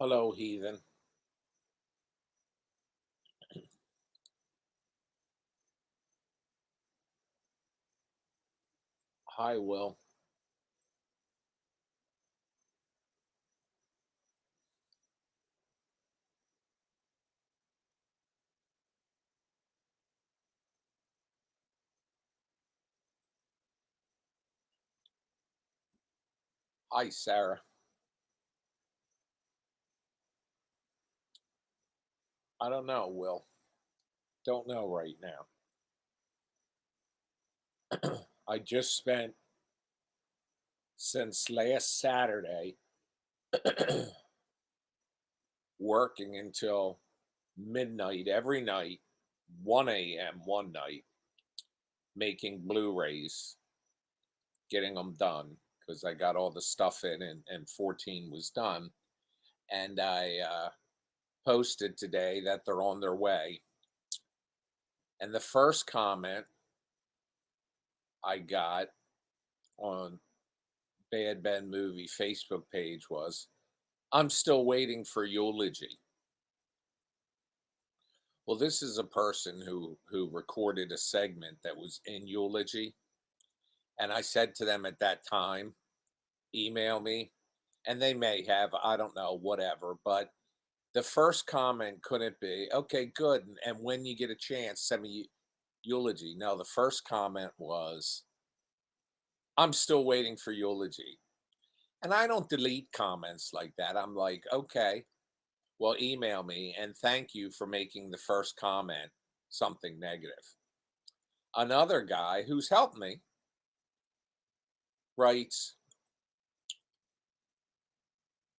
Hello, heathen. Hi, Will. Hi, Sarah. I don't know, Will. Don't know right now. I just spent since last Saturday working until midnight every night, 1 a.m. one night, making Blu-rays, getting them done because I got all the stuff in and 14 was done. And I posted today that they're on their way. And the first comment I got on Bad Ben Movie Facebook page was, "I'm still waiting for eulogy." Well, this is a person who recorded a segment that was in eulogy, and I said to them at that time, email me, and they may have, I don't know, whatever, but the first comment couldn't be, okay, good, and when you get a chance, send me eulogy. No, the first comment was, "I'm still waiting for eulogy." And I don't delete comments like that. I'm like, okay, well, email me and thank you for making the first comment something negative. Another guy who's helped me writes,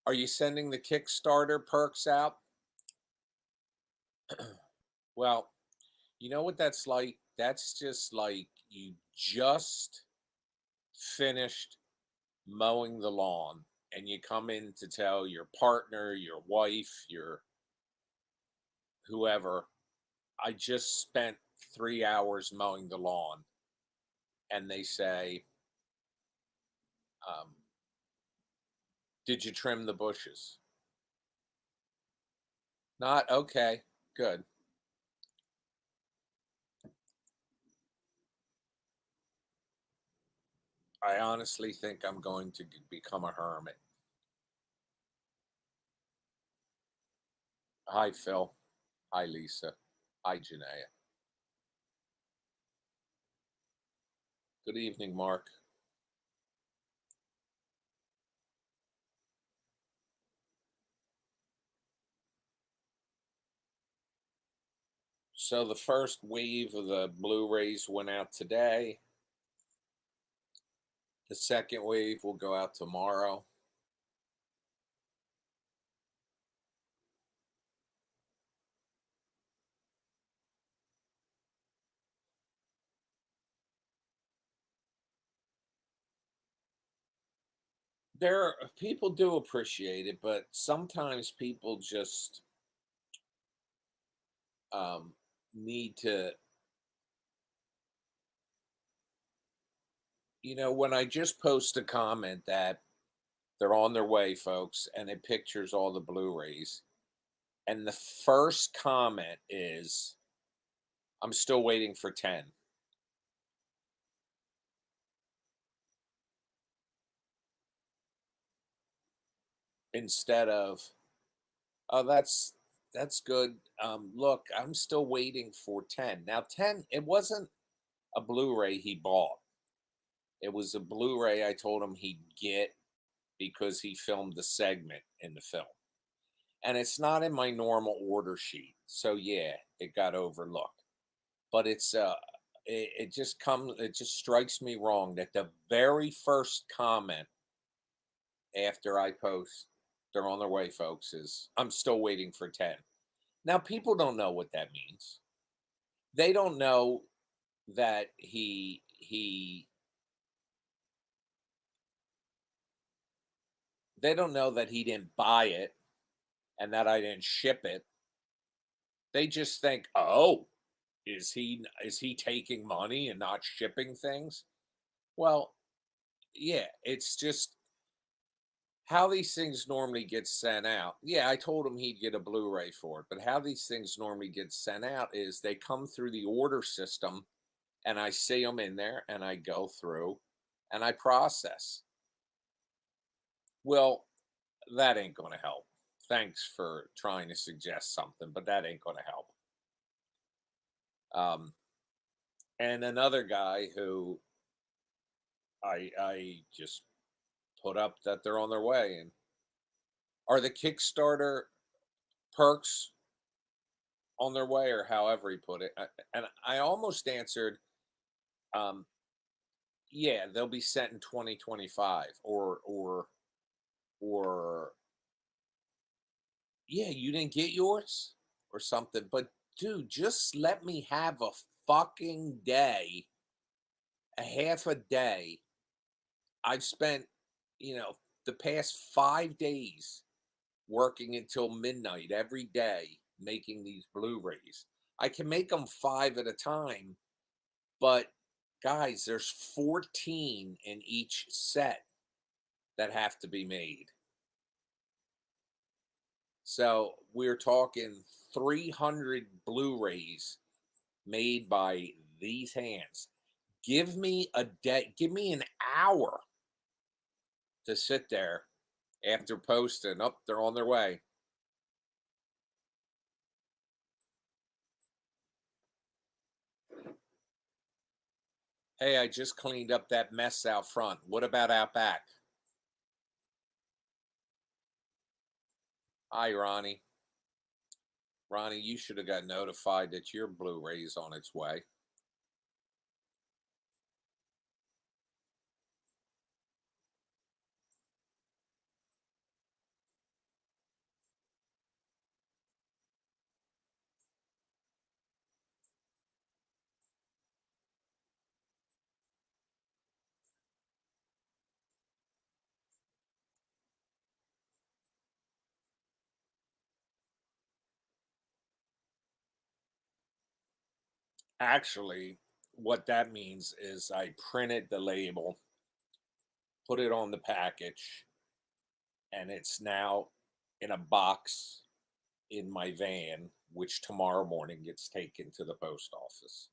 "Are you sending the Kickstarter perks out?" Well, you know what that's like? That's just like you just finished mowing the lawn and you come in to tell your partner, your wife, your whoever, "I just spent 3 hours mowing the lawn." And they say, um, "Did you trim the bushes?" Not okay, good. I honestly think I'm going to become a hermit. Hi, Phil. Hi, Lisa. Hi, Janaea. Good evening, Mark. So the first wave of the Blu-rays went out today. The second wave will go out tomorrow. There, people do appreciate it, but sometimes people just um, need to, when I just post a comment that they're on their way, folks, and it pictures all the Blu-rays, and the first comment is, "I'm still waiting for 10." Instead of, "Oh, that's good. Look, I'm still waiting for 10." Now, 10, it wasn't a Blu-ray he bought. It was a Blu-ray I told him he'd get because he filmed the segment in the film. And it's not in my normal order sheet. So yeah, it got overlooked. But it just strikes me wrong that the very first comment after I post, "They're on their way, folks," is, "I'm still waiting for 10." Now people don't know what that means. They don't know that he they don't know that he didn't buy it and that I didn't ship it. They just think, "Oh, is he taking money and not shipping things?" Well, yeah, it's just how these things normally get sent out. Yeah, I told him he'd get a Blu-ray for it, but how these things normally get sent out is they come through the order system and I see them in there and I go through and I process. Well, that ain't going to help. Thanks for trying to suggest something, but that ain't going to help. Um, and another guy who I just put up that they're on their way, and are the Kickstarter perks on their way, or however he put it? And I almost answered, um, yeah, they'll be sent in 2025, or yeah, you didn't get yours or something. But dude, just let me have a fucking day, a half a day. I've spent, you know, the past 5 days working until midnight every day making these Blu-rays. I can make them five at a time, but guys, there's 14 in each set that have to be made. So we're talking 300 Blu-rays made by these hands. Give me a day, give me an hour to sit there after posting. Up, they're on their way. Hey, I just cleaned up that mess out front. What about out back? Hi, Ronnie. Ronnie, you should have got notified that your Blu-ray is on its way. Actually, what that means is I printed the label, put it on the package, and it's now in a box in my van, which tomorrow morning gets taken to the post office.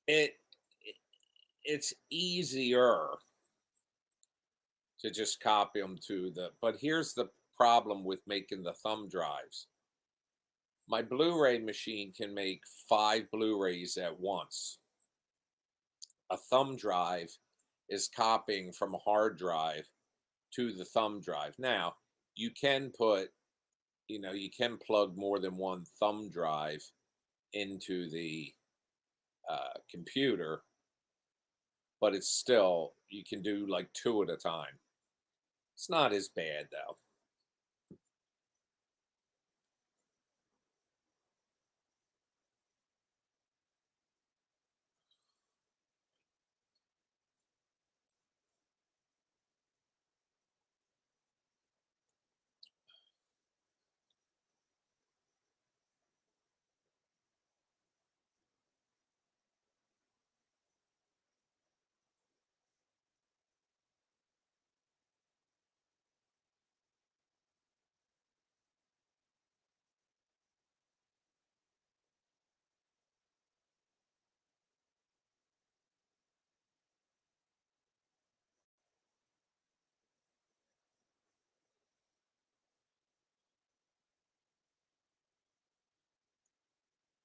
It, it it's easier to just copy them to the, but here's the problem with making the thumb drives. My Blu-ray machine can make 5 Blu-rays at once. A thumb drive is copying from a hard drive to the thumb drive. Now, you can put, you can plug more than one thumb drive into the computer, but it's still, you can do like two at a time. It's not as bad though.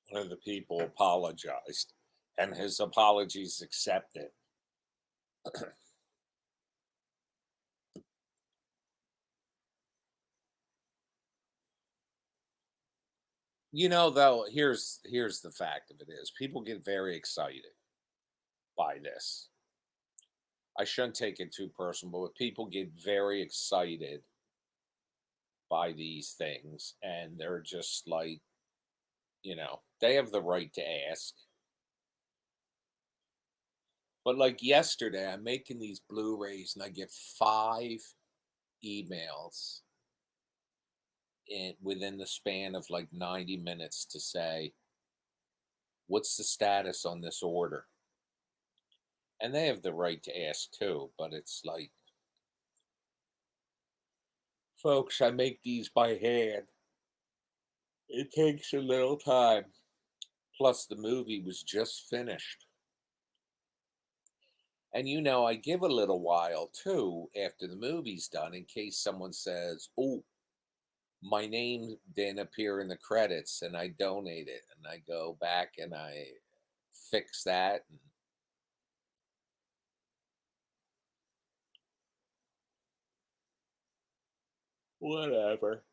One of the people apologized, and his apologies accepted. Though, here's the fact of it is people get very excited by this. I shouldn't take it too personal, but people get very excited by these things, and they're just like, they have the right to ask. But like yesterday, I'm making these Blu-rays and I get 5 emails within the span of like 90 minutes to say, what's the status on this order? And they have the right to ask too, but it's like, folks, I make these by hand. It takes a little time. Plus, the movie was just finished. And I give a little while too after the movie's done in case someone says, oh, my name didn't appear in the credits and I donate it. And I go back and I fix that. And whatever.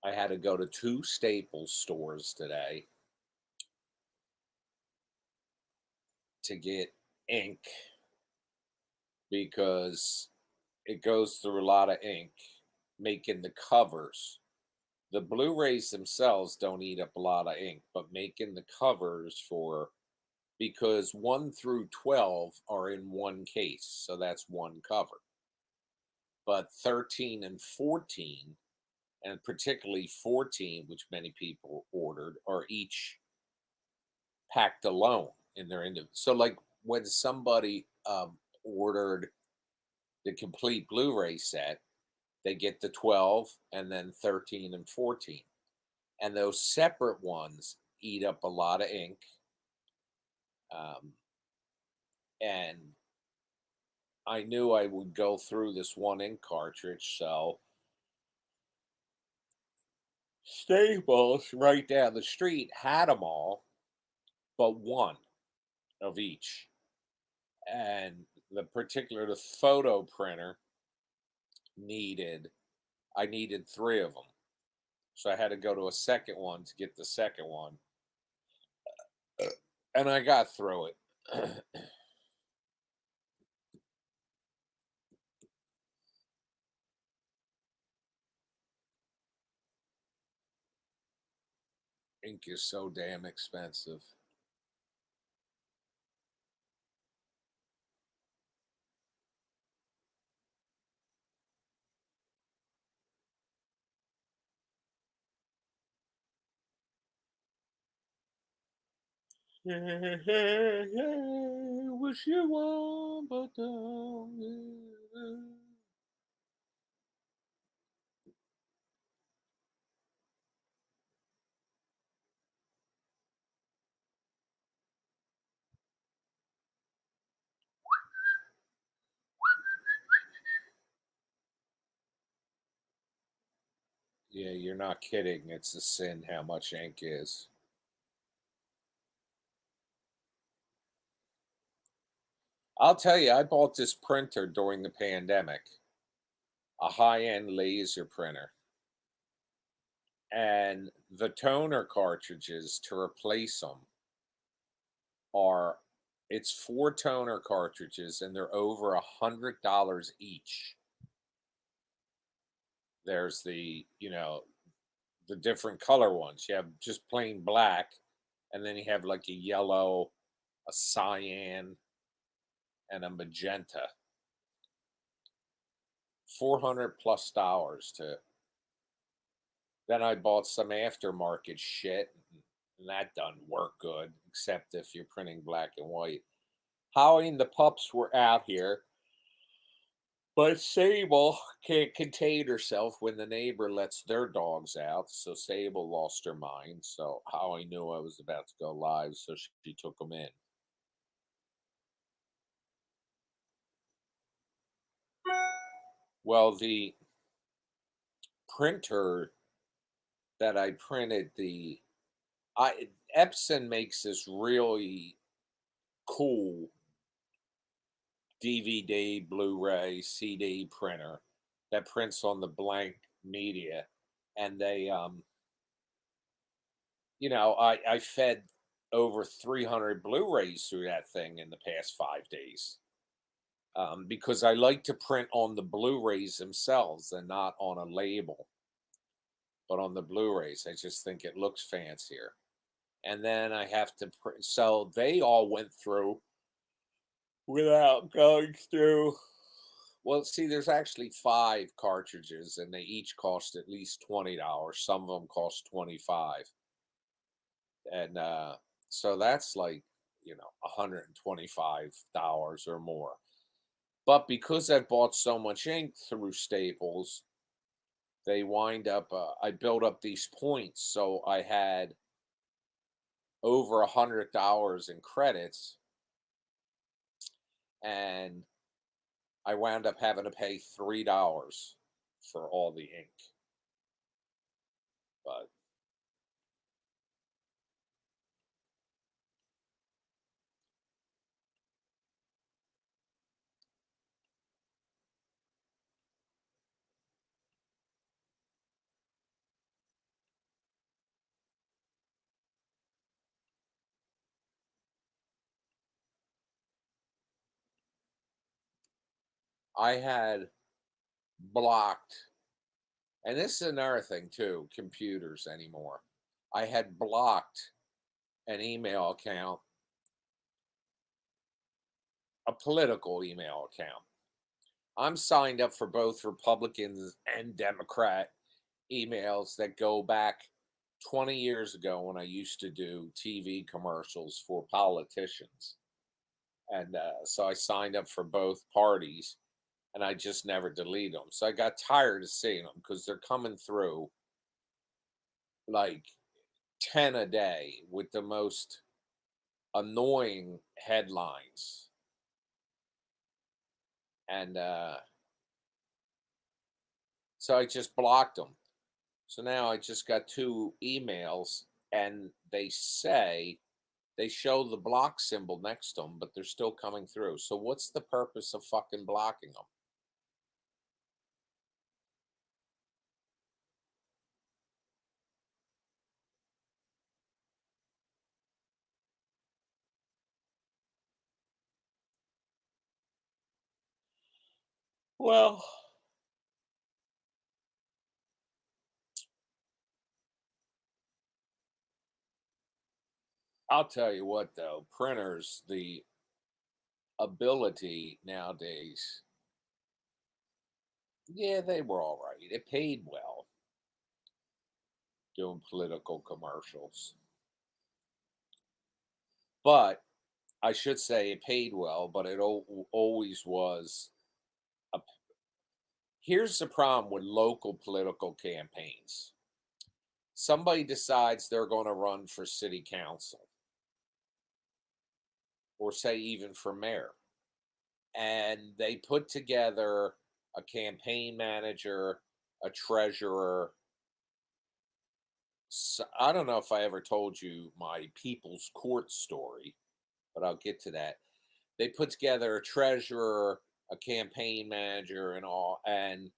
I had to go to 2 Staples stores today to get ink because it goes through a lot of ink making the covers. The Blu-rays themselves don't eat up a lot of ink, but making the covers for because 1 through 12 are in one case, so that's one cover. But 13 and 14, and particularly 14, which many people ordered, are each packed alone in their individual. So, like when somebody ordered the complete Blu-ray set, they get the 12 and then 13 and 14. And those separate ones eat up a lot of ink. Um, and I knew I would go through this one ink cartridge, so Staples right down the street had them all, but one of each. And the photo printer needed, I needed 3 of them. So I had to go to a second one to get the second one. And I got through it. Ink is so damn expensive. Wish you one, but don't. Yeah, you're not kidding. It's a sin how much ink is. I'll tell you, I bought this printer during the pandemic, a high end laser printer. And the toner cartridges to replace them are, it's 4 toner cartridges and they're over $100 each. There's the different color ones. You have just plain black, and then you have like a yellow, a cyan, and a magenta. 400 plus dollars to. Then I bought some aftermarket shit, and that doesn't work good, except if you're printing black and white. Howie and the pups were out here, but Sable can't contain herself when the neighbor lets their dogs out. So Sable lost her mind. So Howie knew I was about to go live, so she took them in. Well, the printer that I printed I Epson makes this really cool DVD, Blu-ray, CD printer that prints on the blank media, and I fed over 300 Blu-rays through that thing in the past 5 days. Because I like to print on the Blu-rays themselves and not on a label. but on the Blu-rays, I just think it looks fancier. And then I have to, so they all went through without going through. Well, see, there's actually 5 cartridges, and they each cost at least $20. Some of them cost 25, and so that's like $125 or more. But because I've bought so much ink through Staples, they wind up. I built up these points, so I had over $100 in credits, and I wound up having to pay $3 for all the ink. But I had blocked, and this is another thing too, computers anymore. I had blocked an email account, a political email account. I'm signed up for both Republicans and Democrat emails that go back 20 years ago when I used to do TV commercials for politicians. And so I signed up for both parties, and I just never delete them. So I got tired of seeing them because they're coming through like 10 a day with the most annoying headlines. And so I just blocked them. So now I just got 2 emails, and they show the block symbol next to them, but they're still coming through. So what's the purpose of fucking blocking them? Well, I'll tell you what though, printers, the ability nowadays, yeah, they were all right. It paid well doing political commercials. But I should say it paid well, but it always was a. Here's the problem with local political campaigns. Somebody decides they're going to run for city council, or say even for mayor, and they put together a campaign manager, a treasurer. So, I don't know if I ever told you my People's Court story, but I'll get to that. They put together a treasurer, a campaign manager, and all, and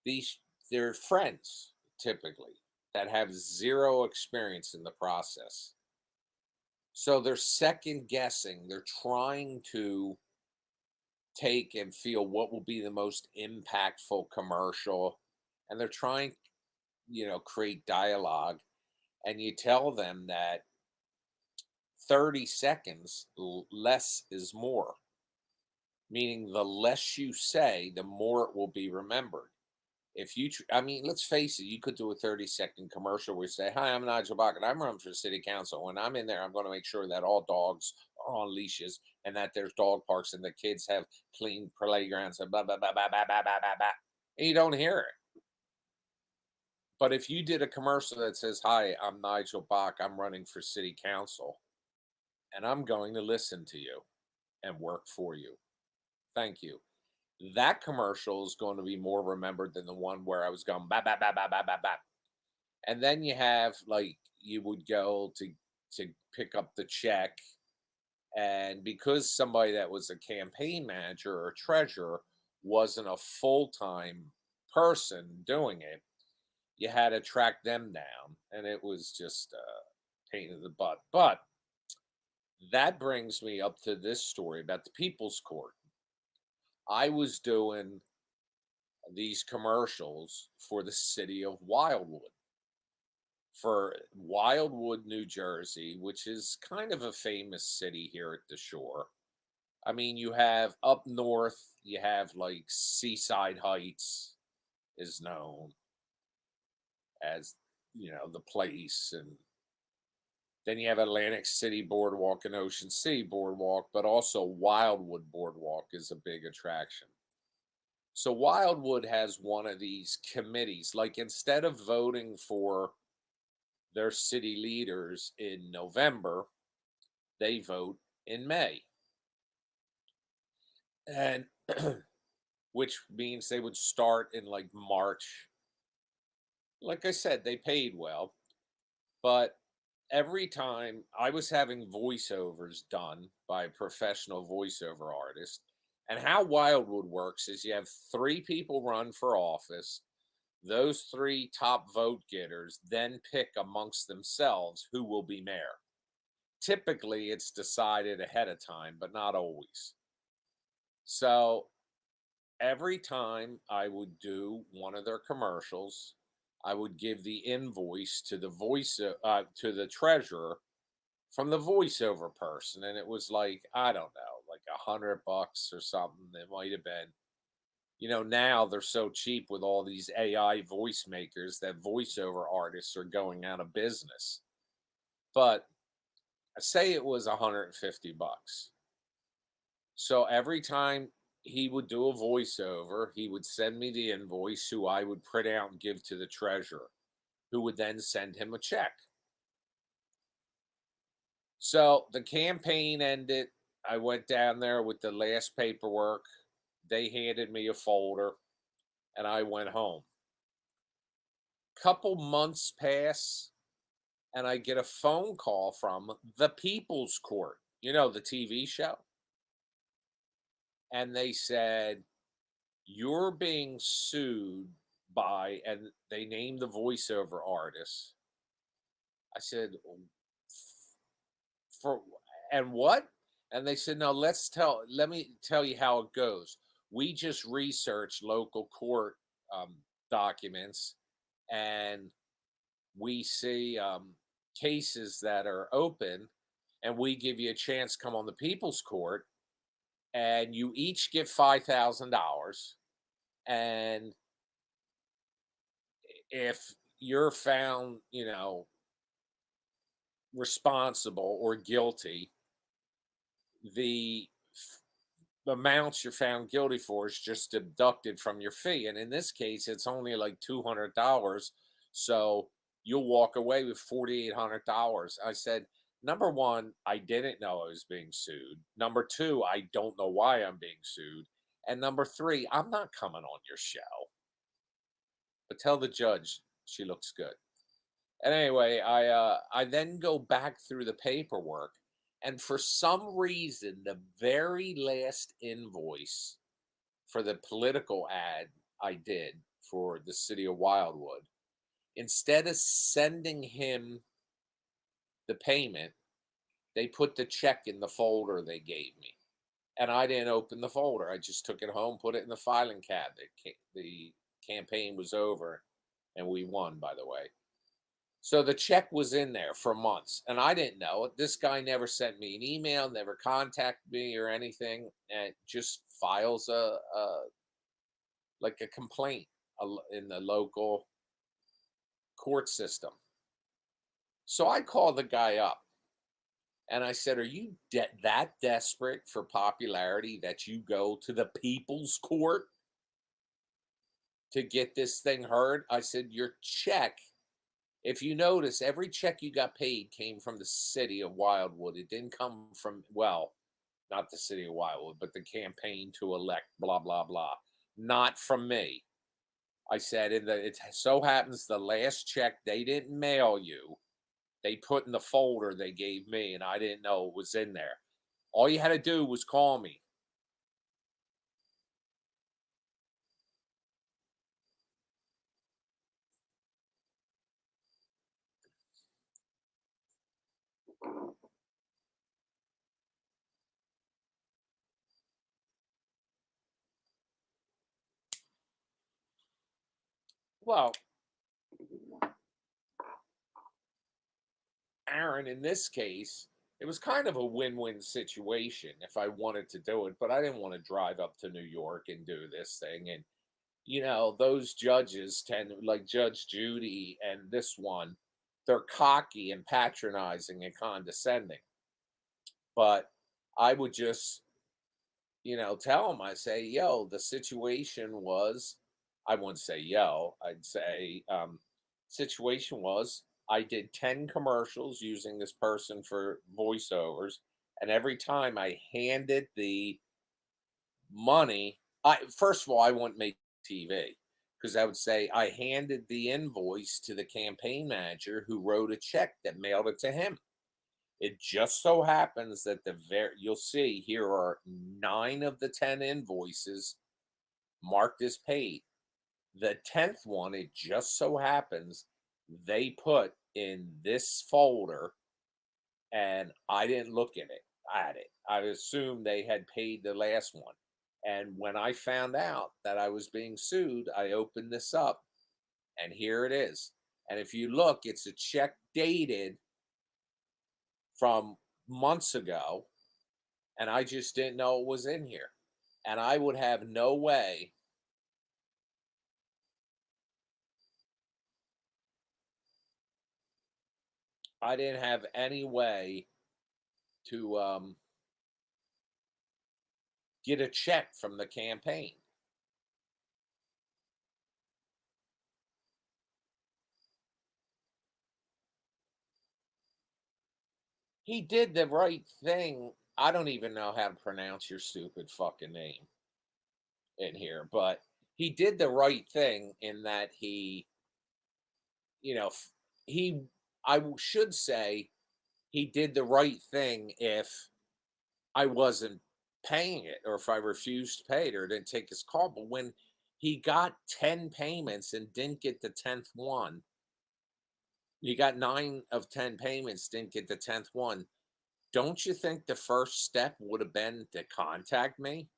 these they're friends typically that have zero experience in the process. So they're second guessing. They're trying to take and feel what will be the most impactful commercial, and they're trying, create dialogue, and you tell them that 30 seconds less is more, meaning the less you say, the more it will be remembered. If you, I mean, let's face it, you could do a 30-second commercial where you say, "Hi, I'm Nigel Bucket. I'm running for city council. When I'm in there, I'm going to make sure that all dogs are on leashes and that there's dog parks and the kids have clean playgrounds and blah, blah, blah, blah, blah, blah, blah, blah, blah." And you don't hear it. But if you did a commercial that says, "Hi, I'm Nigel Bach. I'm running for city council, and I'm going to listen to you and work for you. Thank you." That commercial is going to be more remembered than the one where I was going ba ba ba ba ba ba ba. And then you have like you would go to pick up the check, and because somebody that was a campaign manager or treasurer wasn't a full-time person doing it, you had to track them down, and it was just a pain in the butt. But that brings me up to this story about the People's Court. I was doing these commercials for the city of Wildwood. for Wildwood, New Jersey, which is kind of a famous city here at the shore. I mean, you have up north, you have like Seaside Heights is known as, the place. And then you have Atlantic City Boardwalk and Ocean City Boardwalk, but also Wildwood Boardwalk is a big attraction. So Wildwood has one of these committees. Like instead of voting for their city leaders in November, they vote in May. And which means they would start in like March. Like I said, they paid well, but every time I was having voiceovers done by a professional voiceover artist, and how Wildwood works is you have three people run for office. Those three top vote getters then pick amongst themselves who will be mayor. Typically, it's decided ahead of time, but not always. So every time I would do one of their commercials, I would give the invoice to to the treasurer from the voiceover person, and it was like I don't know, like $100 or something. It might have been. Now they're so cheap with all these AI voice makers that voiceover artists are going out of business. But I say it was $150. So every time he would do a voiceover, he would send me the invoice, who I would print out and give to the treasurer, who would then send him a check. So the campaign ended. I went down there with the last paperwork. They handed me a folder and I went home. Couple months pass and I get a phone call from the People's Court, the TV show. And they said, "You're being sued by," and they named the voiceover artist. I said, "For and what?" And they said, "No, let me tell you how it goes. We just researched local court documents, and we see cases that are open, and we give you a chance to come on the People's Court, and you each get $5,000, and if you're found, responsible or guilty, the amounts you're found guilty for is just deducted from your fee. And in this case, it's only like $200. So you'll walk away with $4,800." I said, number one, I didn't know I was being sued. Number two, I don't know why I'm being sued. And number three, I'm not coming on your show. But tell the judge she looks good. And anyway, I then go back through the paperwork, and for some reason, the very last invoice for the political ad I did for the city of Wildwood, instead of sending him the payment, they put the check in the folder they gave me. And I didn't open the folder. I just took it home, put it in the filing cabinet. The campaign was over, and we won, by the way. So the check was in there for months, and I didn't know it. This guy never sent me an email, never contacted me or anything, and just files like a complaint in the local court system. So I called the guy up and I said, "Are you that desperate for popularity that you go to the People's Court to get this thing heard?" I said, "Your check, if you notice, every check you got paid came from the city of Wildwood. It didn't come from, well, not the city of Wildwood, but the campaign to elect blah, blah, blah. Not from me." I said, "And it so happens the last check they didn't mail you, they put in the folder they gave me, and I didn't know it was in there. All you had to do was call me." Well, Aaron, in this case, it was kind of a win-win situation if I wanted to do it, but I didn't want to drive up to New York and do this thing. And those judges tend like Judge Judy and this one, they're cocky and patronizing and condescending. But I would just, tell them, I say, yo, the situation was, I wouldn't say yo, I'd say, situation was I did 10 commercials using this person for voiceovers. And every time I handed the money, first of all, I wouldn't make TV because I would say I handed the invoice to the campaign manager who wrote a check that mailed it to him. It just so happens that you'll see here are 9 of the 10 invoices marked as paid. The 10th one, it just so happens they put in this folder, and I didn't look at it. I assumed they had paid the last one. And when I found out that I was being sued, I opened this up and here it is. And if you look, it's a check dated from months ago, and I just didn't know it was in here. And I would have no way. I didn't have any way to get a check from the campaign. He did the right thing. I don't even know how to pronounce your stupid fucking name in here, but he did the right thing in that you know, f- he, should say he did the right thing if I wasn't paying it or if I refused to pay it or didn't take his call. But when he got 10 payments and didn't get the 10th one, he got 9 of 10 payments, didn't get the 10th one. Don't you think the first step would have been to contact me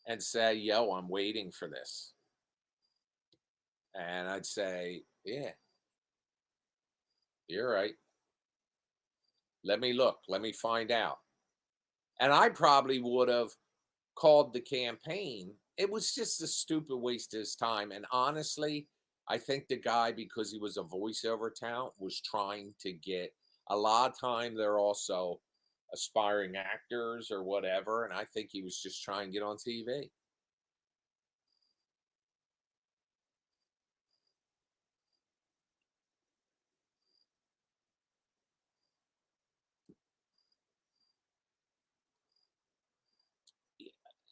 and say, yo, I'm waiting for this? And I'd say, yeah, you're right. Let me look. Let me find out. And I probably would have called the campaign. It was just a stupid waste of his time. And honestly, I think the guy, because he was a voiceover talent, was trying to get a lot of time. They're also aspiring actors or whatever. And I think he was just trying to get on TV.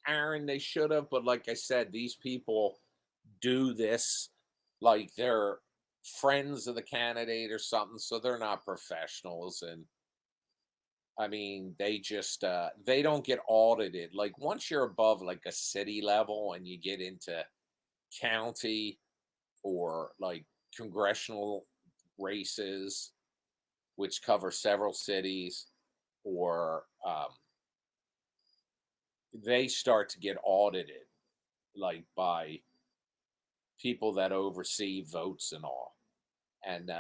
Aaron, they should have. But like I said, these people do this like they're friends of the candidate or something. So they're not professionals. And I mean, they just they don't get audited. Like once you're above like a city level and you get into county or like congressional races, which cover several cities, or they start to get audited, like by people that oversee votes and all. And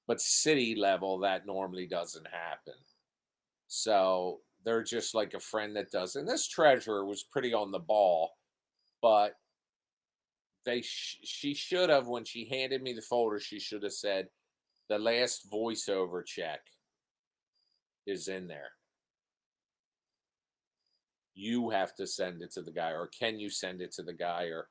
but city level, that normally doesn't happen. So they're just like a friend that does. And this treasurer was pretty on the ball, but she should have, when she handed me the folder, she should have said the last voiceover check is in there. You have to send it to the guy, or can you send it to the guy, or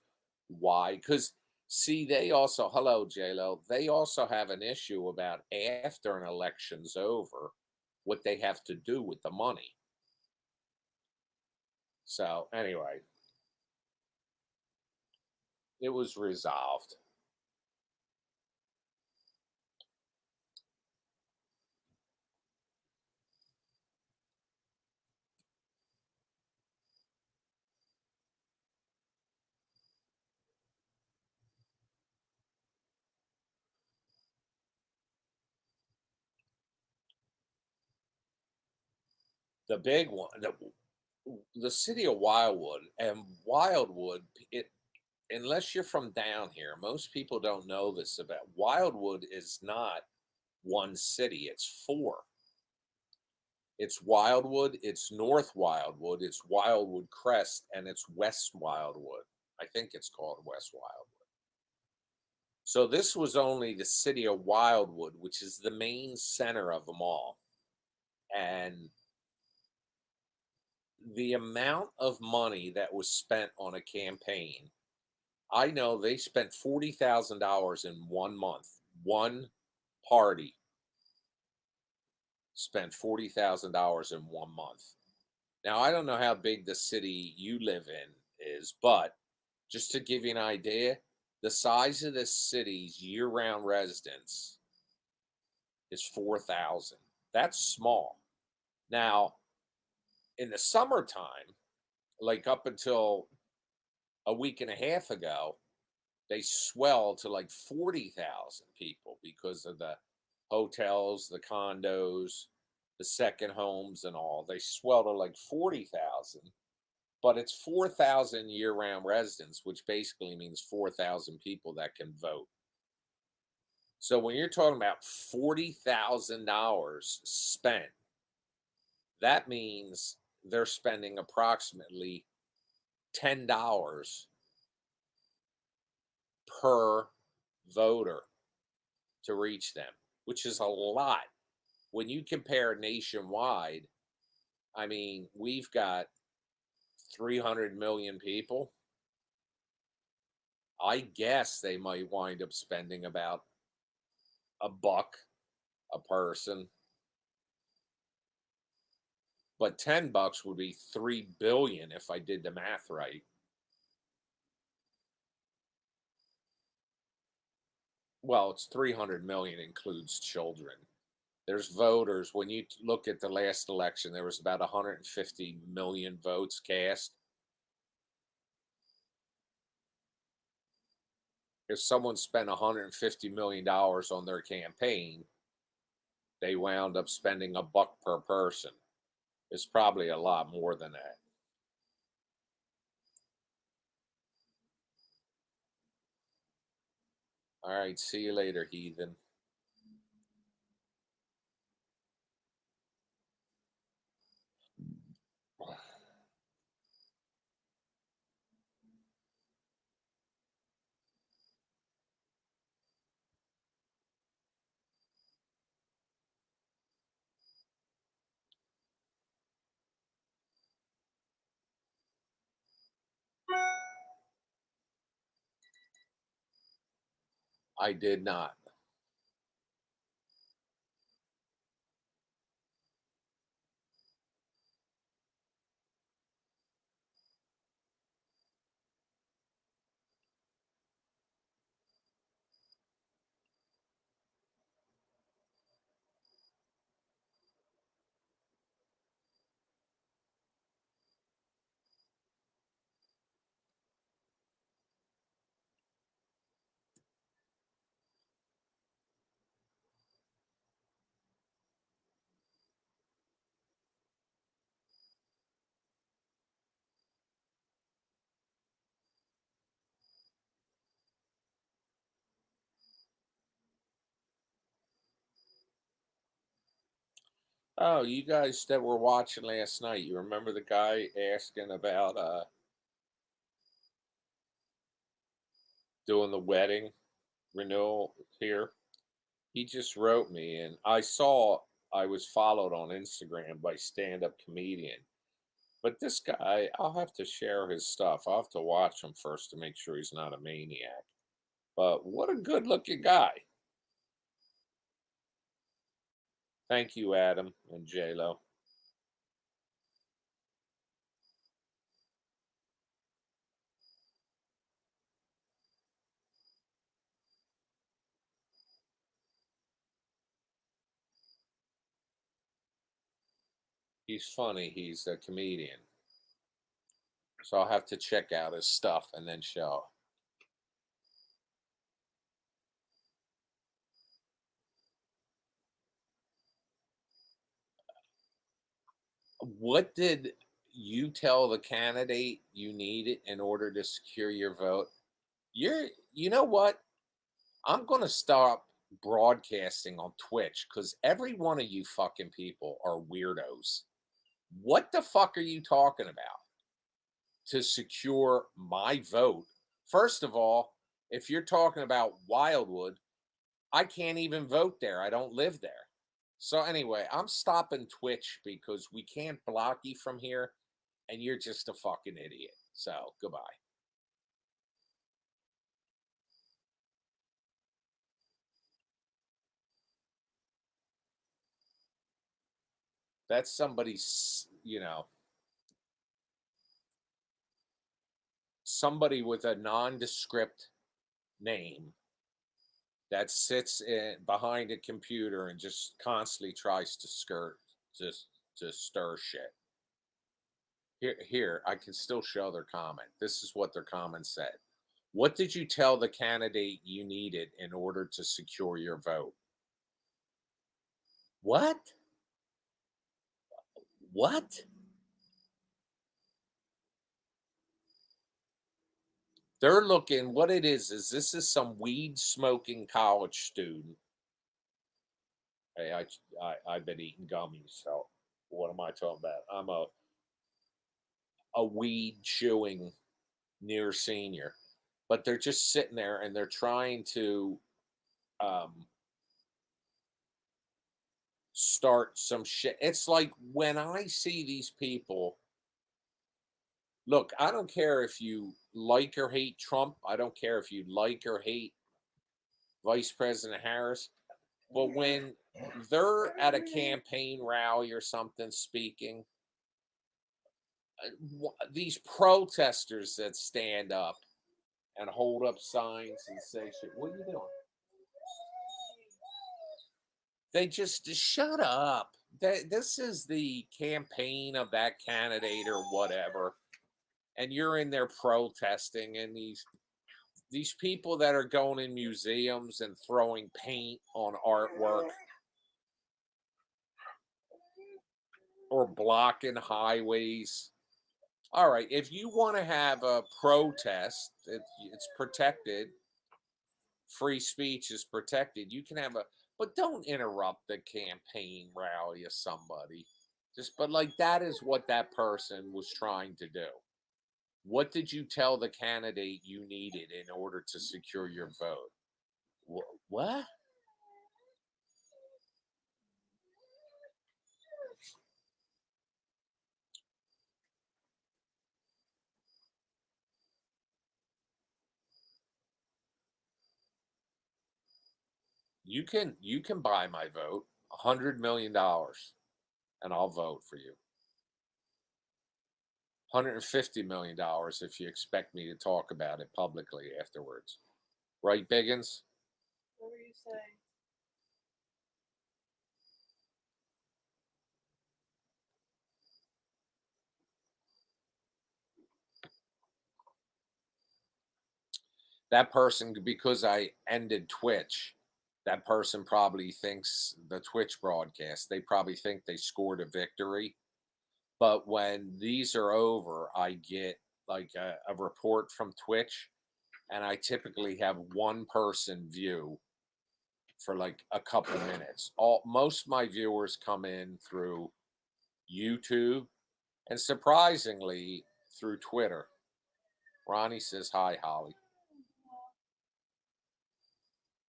why? Because see, they also, hello JLo, they also have an issue about after an election's over, what they have to do with the money. So anyway, it was resolved. The big one, the city of Wildwood, and Wildwood, it unless you're from down here, most people don't know this about Wildwood is not one city, it's four. It's Wildwood, it's North Wildwood, it's Wildwood Crest, and it's West Wildwood. I think it's called West Wildwood. So this was only the city of Wildwood, which is the main center of them all. And the amount of money that was spent on a campaign, I know they spent $40,000 in 1 month. One party spent $40,000 in 1 month. Now, I don't know how big the city you live in is, but just to give you an idea, the size of this city's year round residents is 4,000. That's small. Now, in the summertime, like up until a week and a half ago, they swell to like 40,000 people because of the hotels, the condos, the second homes, and all. They swell to like 40,000, but it's 4,000 year round residents, which basically means 4,000 people that can vote. So when you're talking about $40,000 spent, that means they're spending approximately $10 per voter to reach them, which is a lot. When you compare nationwide, I mean, we've got 300 million people. I guess they might wind up spending about a buck a person, but $10 would be 3 billion if I did the math right. Well, it's 300 million includes children. There's voters. When you look at the last election, there was about 150 million votes cast. If someone spent $150 million on their campaign, they wound up spending a buck per person. It's probably a lot more than that. All right, see you later, heathen. I did not. Oh, you guys that were watching last night, you remember the guy asking about doing the wedding renewal here? He just wrote me, and I saw I was followed on Instagram by stand-up comedian. But this guy, I'll have to share his stuff. I'll have to watch him first to make sure he's not a maniac. But what a good-looking guy. Thank you, Adam and J Lo. He's funny. He's a comedian. So I'll have to check out his stuff and then show. What did you tell the candidate you needed in order to secure your vote? You know what? I'm gonna stop broadcasting on Twitch because every one of you fucking people are weirdos. What the fuck are you talking about to secure my vote? First of all, if you're talking about Wildwood, I can't even vote there. I don't live there. So anyway, I'm stopping Twitch because we can't block you from here, and you're just a fucking idiot. So goodbye. That's somebody with a nondescript name that sits behind a computer and just constantly tries to just to stir shit. Here, I can still show their comment. This is what their comment said. What did you tell the candidate you needed in order to secure your vote? What? What? They're looking, what it is this is some weed smoking college student. Hey, I've been eating gummies, so what am I talking about? I'm a weed chewing near senior, but they're just sitting there and they're trying to um, start some shit. It's like when I see these people. Look, I don't care if you like or hate Trump. I don't care if you like or hate Vice President Harris. But when they're at a campaign rally or something speaking, these protesters that stand up and hold up signs and say shit, what are you doing? They just shut up. This is the campaign of that candidate or whatever, and you're in there protesting, and these people that are going in museums and throwing paint on artwork or blocking highways. All right, if you want to have a protest, it's protected. Free speech is protected. You can have but don't interrupt the campaign rally of somebody. But like that is what that person was trying to do. What did you tell the candidate you needed in order to secure your vote? What? You can buy my vote, $100 million, and I'll vote for you. $150 million if you expect me to talk about it publicly afterwards. Right, Biggins? What were you saying? That person, because I ended Twitch, that person probably thinks the Twitch broadcast, they probably think they scored a victory. But when these are over, I get like a report from Twitch, and I typically have one person view for like a couple minutes. Most of my viewers come in through YouTube and surprisingly through Twitter. Ronnie says hi, Holly.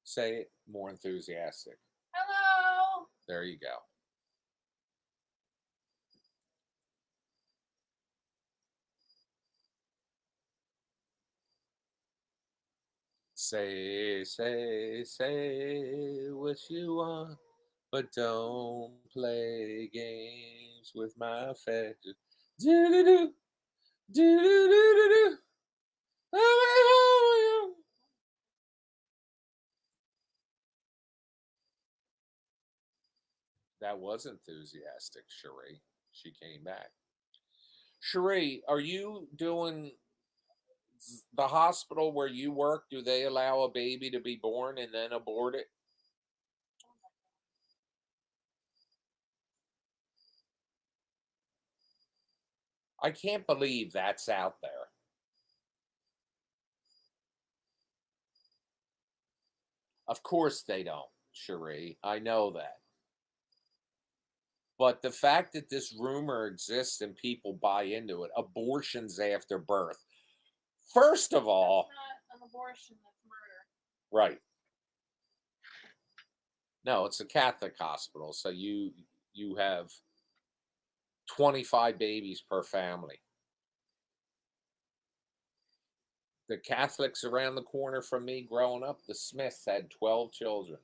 Say it more enthusiastic. Hello. There you go. Say what you want, but don't play games with my affection. Do do do do do do do. That was enthusiastic, Cherie. She came back. Cherie, are you doing the hospital where you work? Do they allow a baby to be born and then abort it? I can't believe that's out there. Of course they don't, Cherie. I know that. But the fact that this rumor exists and people buy into it, abortions after birth. First of That's all, not an abortion. That's murder. right. No, it's a Catholic hospital. So you have 25 babies per family. The Catholics around the corner from me growing up, the Smiths had 12 children.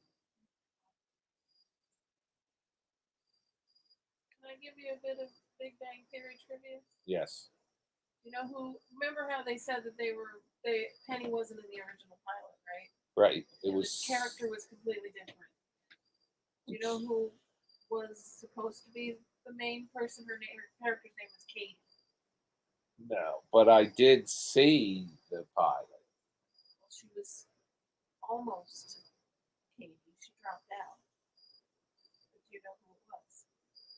Can I give you a bit of Big Bang Theory trivia? Yes. You know who? Remember how they said that Penny wasn't in the original pilot, right? Right. It And was the character was completely different. Do you know who was supposed to be the main person? Her character's name was Katie. no, but I did see the pilot. Well, she was almost Katie. She dropped out. But do you know who it was?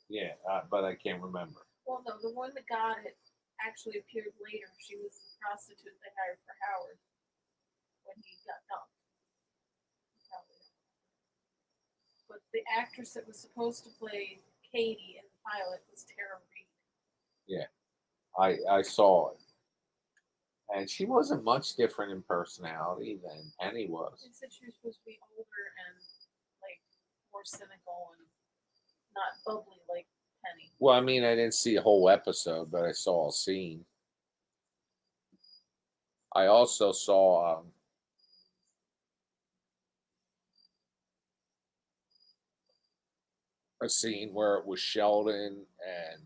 Yeah, but I can't remember. Well, no, the one that got it actually appeared later. She was the prostitute they hired for Howard when he got dumped. But the actress that was supposed to play Katie in the pilot was Tara Reid. Yeah, I saw it, and she wasn't much different in personality than Penny was. They said she was supposed to be older and like more cynical and not bubbly like Penny. Well, I mean, I didn't see a whole episode, but I saw a scene. I also saw a scene where it was Sheldon and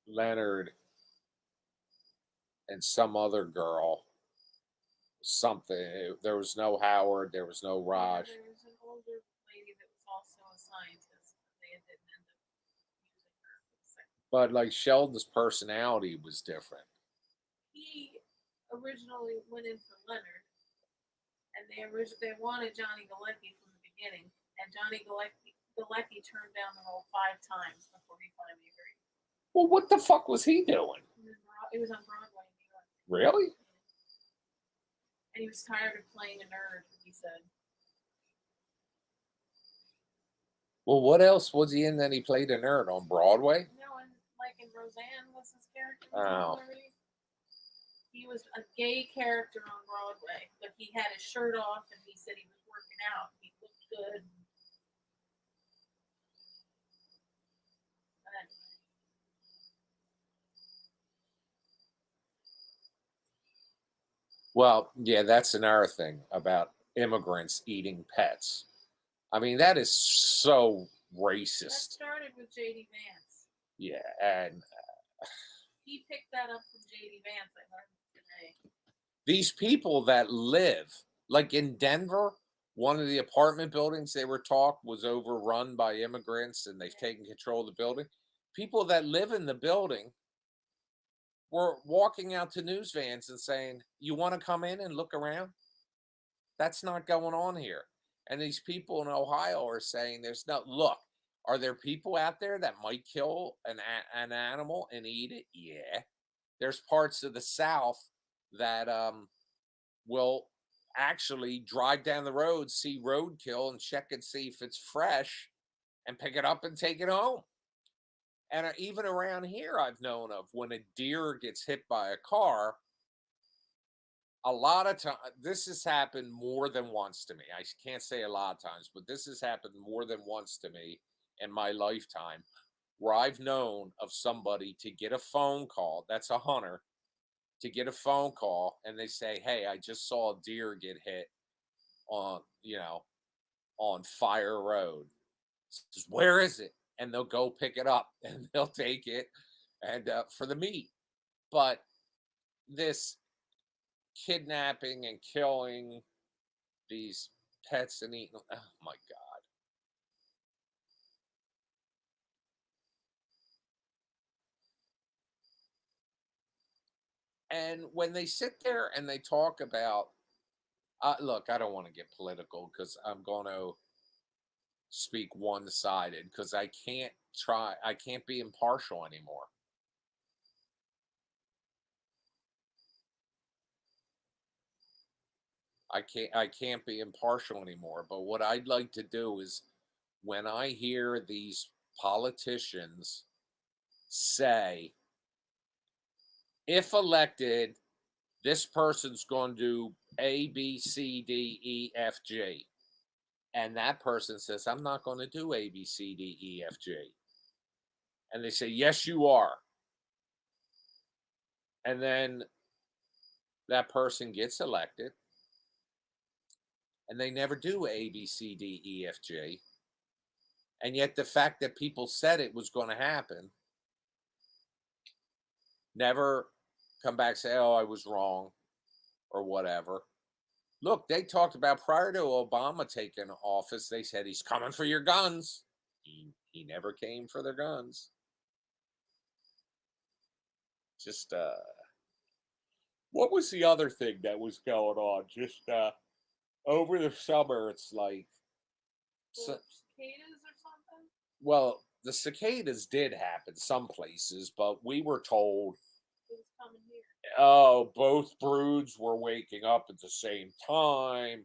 Leonard and some other girl. Something. There was no Howard. There was no Raj. Yeah, there was an older lady that was also a scientist. They didn't end up using her for the second. But like Sheldon's personality was different. He originally went in for Leonard, and they wanted Johnny Galecki from the beginning, and Johnny Galecki turned down the role 5 times before he finally agreed. Well, what the fuck was he doing? It was on Broadway in New York. Really? And he was tired of playing a nerd, he said. Well, what else was he in that he played a nerd on Broadway? No, and like in Roseanne was his character. Oh. He was a gay character on Broadway, but he had his shirt off and he said he was working out. He looked good. Well, yeah, that's another thing about immigrants eating pets. I mean, that is so That racist. started with J.D. Vance. Yeah, and He picked that up from J.D. Vance, I learned today. these people that live, like in Denver, one of the apartment buildings they were talked was overrun by immigrants and they've taken control of the building. People that live in the building were walking out to news vans and saying, "You want to come in and look around?" That's not going on here. And these people in Ohio are saying, "There's no look. Are there people out there that might kill an animal and eat it? Yeah. There's parts of the South that will actually drive down the road, see roadkill, and check and see if it's fresh, and pick it up and take it home." And even around here, I've known of when a deer gets hit by a car. A lot of time, this has happened more than once to me. I can't say a lot of times, but this has happened more than once to me in my lifetime, where I've known of somebody to get a phone call. That's a hunter to get a phone call, and they say, "Hey, I just saw a deer get hit on, on Fire Road." Says, "Where is it?" And they'll go pick it up and they'll take it and for the meat. But this kidnapping and killing these pets and eating, oh my god. And when they sit there and they talk about, look, I don't want to get political because I'm going to speak one-sided because I can't be impartial anymore. I can't be impartial anymore. But what I'd like to do is when I hear these politicians say, if elected, this person's going to do A, B, C, D, E, F, G. And that person says, I'm not going to do A, B, C, D, E, F, G. And they say, yes, you are. And then that person gets elected and they never do A, B, C, D, E, F, G. And yet the fact that people said it was going to happen never come back and say, oh, I was wrong or whatever. Look, they talked about prior to Obama taking office, they said he's coming for your guns. He never came for their guns. Just what was the other thing that was going on? Just over the summer, it's like Cicadas or something? well, the cicadas did happen some places, but we were told, It was coming here. oh, both broods were waking up at the same time.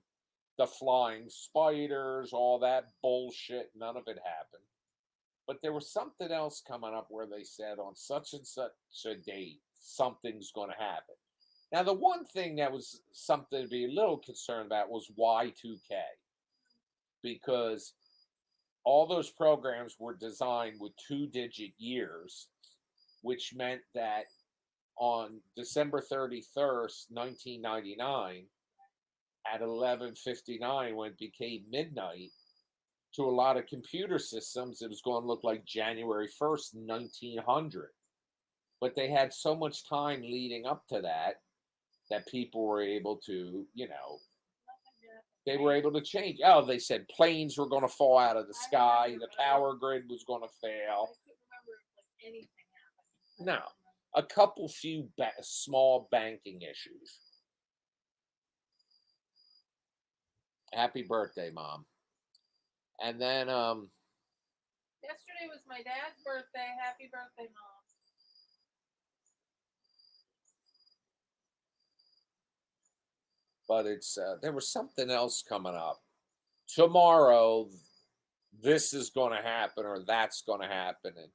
The flying spiders, all that bullshit, none of it happened. But there was something else coming up where they said on such and such a date, something's going to happen. Now, the one thing that was something to be a little concerned about was Y2K, because all those programs were designed with 2-digit years, which meant that on December 31st, 1999, at 11:59, when it became midnight, to a lot of computer systems, it was going to look like January 1st, 1900. But they had so much time leading up to that that people were able to, they were able to change. Oh, they said planes were going to fall out of the sky, the power grid was going to fail. I couldn't remember if like anything happened. No, a couple few small banking issues. Happy birthday, Mom. And then Yesterday was my dad's birthday. Happy birthday, Mom. but it's there was something else coming up. Tomorrow this is going to happen or that's going to happen. And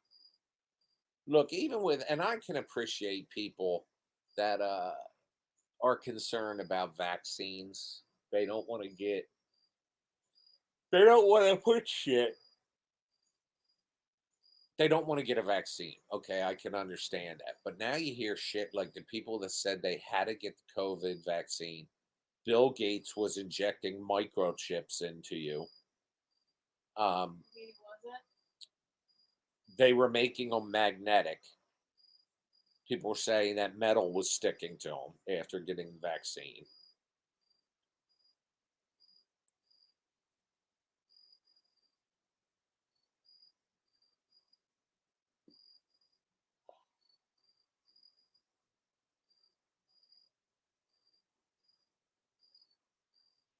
look, even with, and I can appreciate people that are concerned about vaccines. They don't want to get, they don't want to put shit. They don't want to get a vaccine. Okay, I can understand that. But now you hear shit like the people that said they had to get the COVID vaccine. Bill Gates was injecting microchips into you. He wasn't. They were making them magnetic. People were saying that metal was sticking to them after getting the vaccine.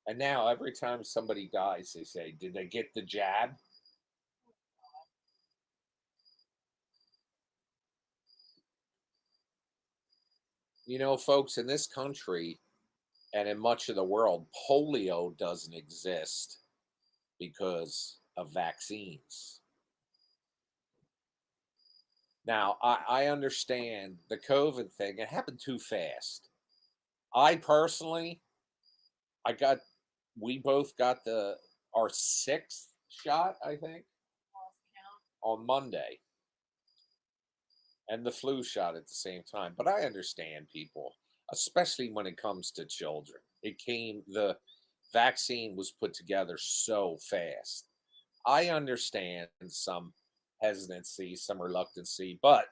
And now every time somebody dies, they say, did they get the jab? You know, folks, in this country and in much of the world, polio doesn't exist because of vaccines. Now, I understand the COVID thing, it happened too fast. I personally, I got, we both got our sixth shot, I think, Lost count. on Monday, and the flu shot at the same time. But I understand people, especially when it comes to children. The vaccine was put together so fast. I understand some hesitancy, some reluctancy, but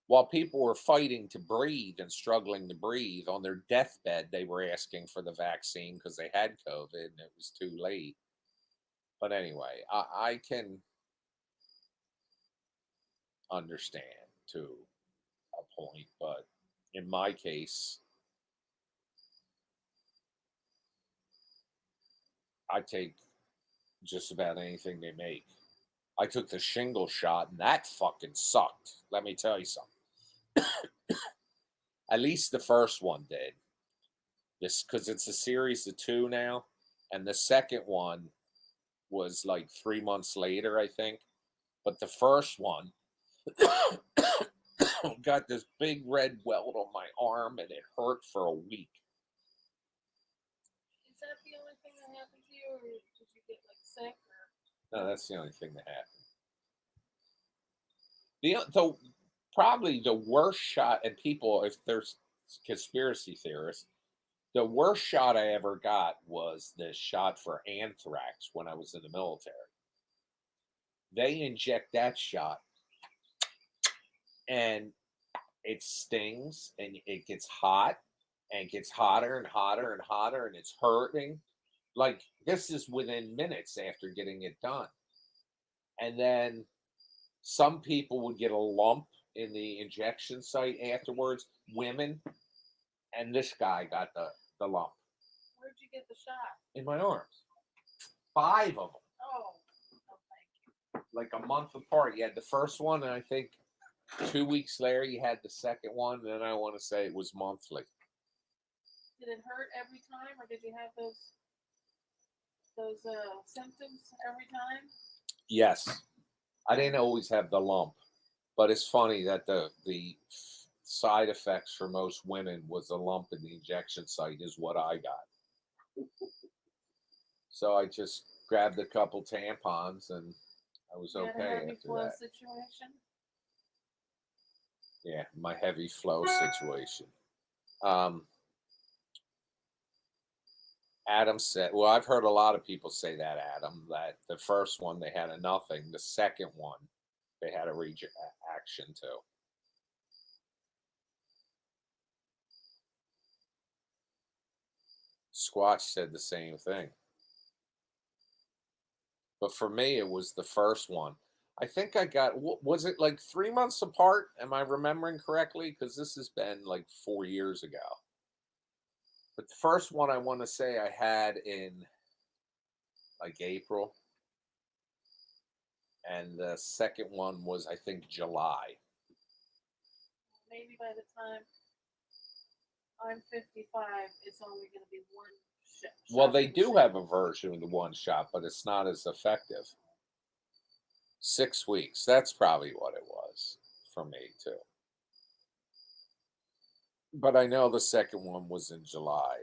while people were fighting to breathe and struggling to breathe on their deathbed, they were asking for the vaccine because they had COVID and it was too late. But anyway, I can understand to a point, but in my case, I take just about anything they make. I took the shingle shot and that fucking sucked. Let me tell you something. At least the first one did. This because it's a series of two now, and the second one was like 3 months later, I think. But the first one got this big red welt on my arm, and it hurt for a week. Is that the only thing that happened to you, or did you get like sick or? No, that's the only thing that happened. The probably the worst shot, and people, if there's conspiracy theorists, the worst shot I ever got was the shot for anthrax when I was in the military. They inject that shot, and it stings, and it gets hot, and it gets hotter and hotter and hotter, and it's hurting. Like this is within minutes after getting it done. And then some people would get a lump in the injection site afterwards, women, and this guy got the lump Where'd you get the shot? in my arms. 5 of them, Oh, okay. like a month apart. You had the first one, and I think 2 weeks later you had the second one. And then I want to say it was monthly. Did it hurt every time, or did you have those symptoms every time? Yes, I didn't always have the lump, but it's funny that the side effects for most women was a lump in the injection site is what I got. So I just grabbed a couple tampons and I was You had a okay heavy after flow that. situation. Yeah, my heavy flow situation. Um, Adam said, well, I've heard a lot of people say that, Adam, that the first one they had a nothing, the second one they had a reaction to. Squatch said the same thing. But for me, it was the first one. I think I got, was it like 3 months apart? Am I remembering correctly? Because this has been like 4 years ago. But the first one I want to say I had in like April. And the second one was, I think, July. Maybe by the time I'm 55, it's only going to be one shot. Well, they do have a version of the one shot, but it's not as effective. 6 weeks. That's probably what it was for me, too. But I know the second one was in July.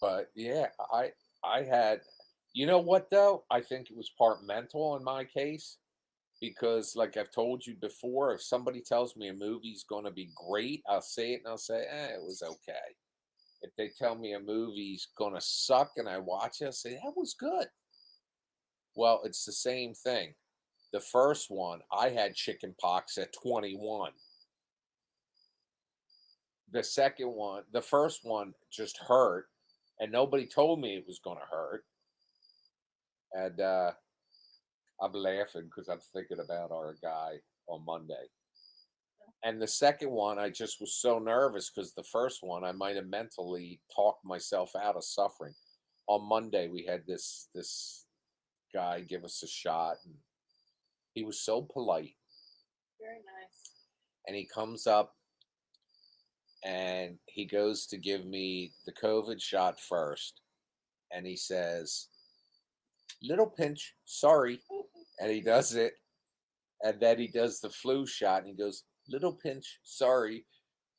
But yeah, I had, you know what though? I think it was part mental in my case because, like I've told you before, if somebody tells me a movie's going to be great, I'll say it and I'll say, it was okay. If they tell me a movie's going to suck and I watch it, I'll say, that was good. Well, it's the same thing. The first one, I had chicken pox at 21. The second one, the first one just hurt, and nobody told me it was going to hurt. And I'm laughing because I'm thinking about our guy on Monday. And the second one, I just was so nervous because the first one, I might have mentally talked myself out of suffering. On Monday, we had this guy give us a shot, and he was so polite. Very nice. And he comes up and he goes to give me the COVID shot first, and he says, "Little pinch, sorry," and he does it, and then he does the flu shot, and he goes, "Little pinch, sorry,"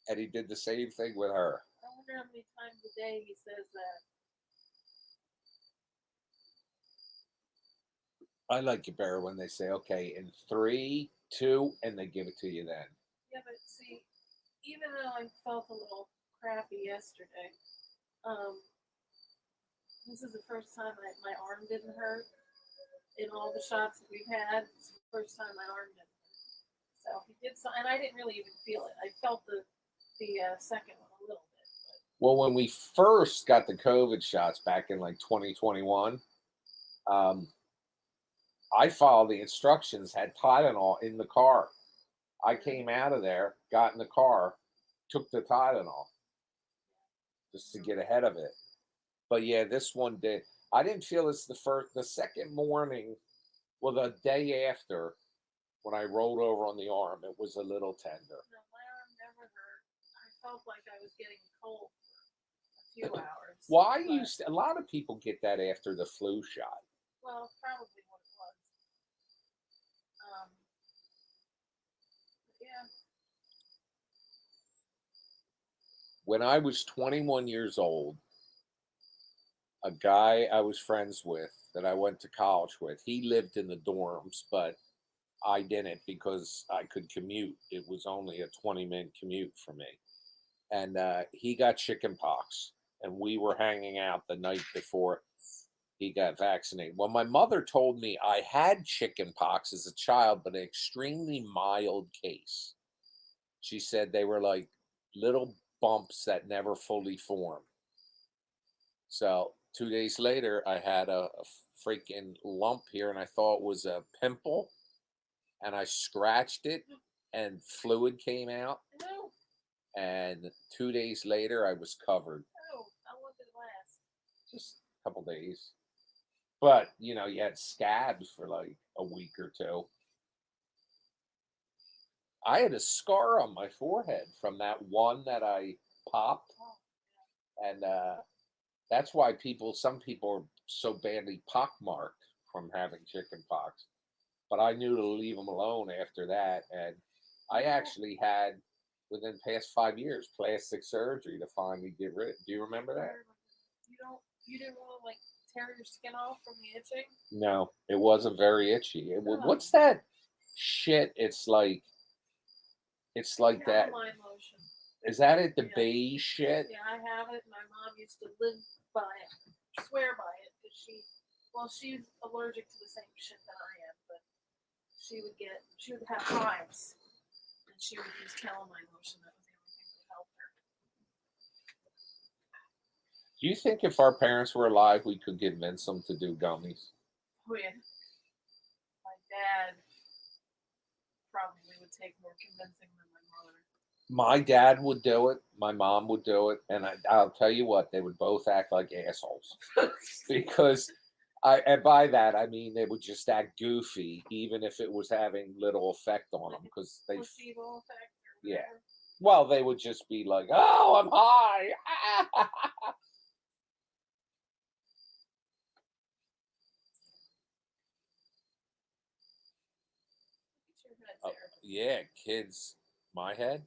and he did the same thing with her. I wonder how many times a day he says that. I like it better when they say, "Okay, in 3, 2," and they give it to you then. Yeah, but see, even though I felt a little crappy yesterday, um, this is the first time my arm didn't hurt. In all the shots that we've had, it's the first time my arm didn't hurt. So he did so, and I didn't really even feel it. I felt the second one a little bit. Well, when we first got the COVID shots back in like 2021, um, I followed the instructions, had Tylenol in the car. I came out of there, got in the car, took the Tylenol just to get ahead of it. But yeah, this one did. I didn't feel it's the second morning, well, the day after when I rolled over on the arm, it was a little tender. No, my arm never hurt. I felt like I was getting cold for a few hours. worse. Why but, a lot of people get that after the flu shot. well, probably what it was. Um, yeah. When I was 21 years old, a guy I was friends with that I went to college with, he lived in the dorms, but I didn't because I could commute. It was only a 20-minute commute for me. And he got chicken pox, and we were hanging out the night before he got vaccinated. Well, my mother told me I had chicken pox as a child, but an extremely mild case. She said they were like little bumps that never fully formed. So 2 days later, I had a freaking lump here, and I thought it was a pimple, and I scratched it, and fluid came out. No. And 2 days later, I was covered. Oh, how long did it last? Just a couple days. But you had scabs for like a week or two. I had a scar on my forehead from that one that I popped, Oh, and that's why some people are so badly pockmarked from having chicken pox. But I knew to leave them alone after that, and I actually had within the past 5 years plastic surgery to finally get rid. Do you remember that? You didn't want to like tear your skin off from the itching? No, it wasn't very itchy. Oh. What's that shit? It's like that. Calamine lotion. Is that it? The Yeah. beige shit? Yeah, I have it. My mom used to live by it, swear by it, because she's allergic to the same shit that I am, but she would have hives, and she would use calamine lotion. That was the only thing that would help her. Do you think if our parents were alive, we could convince them to do gummies? Oh yeah, my dad probably would take more convincing than my mother. My dad would do it. My mom would do it, and I'll tell you what, they would both act like assholes because and by that I mean they would just act goofy, even if it was having little effect on them, because they, Placebo effect or yeah. whatever. Well, they would just be like, "Oh, I'm high." Look at your head Oh, there. yeah, kids. My head?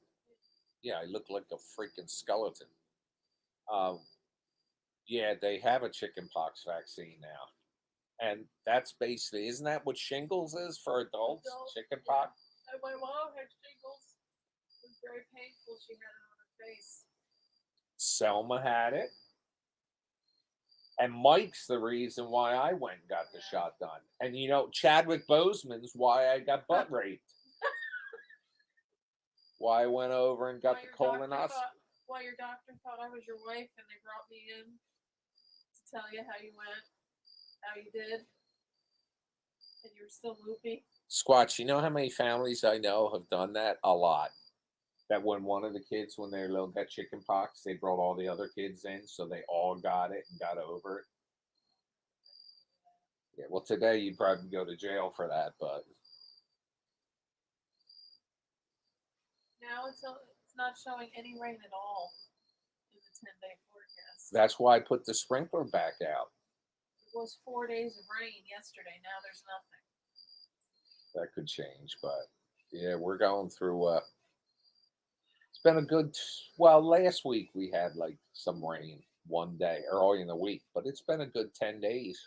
Yeah, I look like a freaking skeleton. Um, yeah, they have a chickenpox vaccine now. And that's basically, isn't that what shingles is for adults? Chickenpox? Yeah. And my mom had shingles. It was very painful. She had it on her face. Selma had it. And Mike's the reason why I went and got the shot done. And Chadwick Boseman's why I got butt raped. Why I went over and got the colonoscopy. Why your doctor thought I was your wife and they brought me in to tell you how you went, how you did, and you were still loopy. Squatch, you know how many families I know have done that? A lot. That when one of the kids, when they were little, got chicken pox, they brought all the other kids in, so they all got it and got over it. Yeah, well, today you'd probably go to jail for that, but Now it's not showing any rain at all in the 10-day forecast. that's why I put the sprinkler back out. It was 4 days of rain yesterday. Now there's nothing. That could change, but yeah, we're going through. It's been a good. Well, last week we had like some rain one day early in the week, but it's been a good 10 days.